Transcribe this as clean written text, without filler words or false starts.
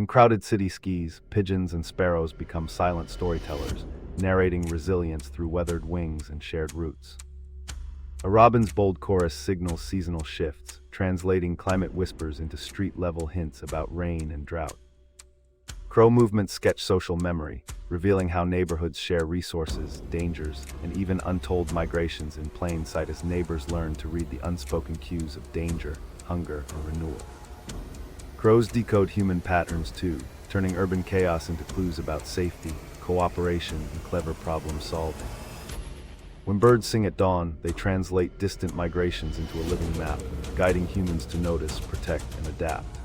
In crowded city skis, pigeons and sparrows become silent storytellers, narrating resilience through weathered wings and shared roots. A robin's bold chorus signals seasonal shifts, translating climate whispers into street-level hints about rain and drought. Crow movements sketch social memory, revealing how neighborhoods share resources, dangers, and even untold migrations in plain sight as neighbors learn to read the unspoken cues of danger, hunger, or renewal. Crows decode human patterns too, turning urban chaos into clues about safety, cooperation, and clever problem solving. When birds sing at dawn, they translate distant migrations into a living map, guiding humans to notice, protect, and adapt.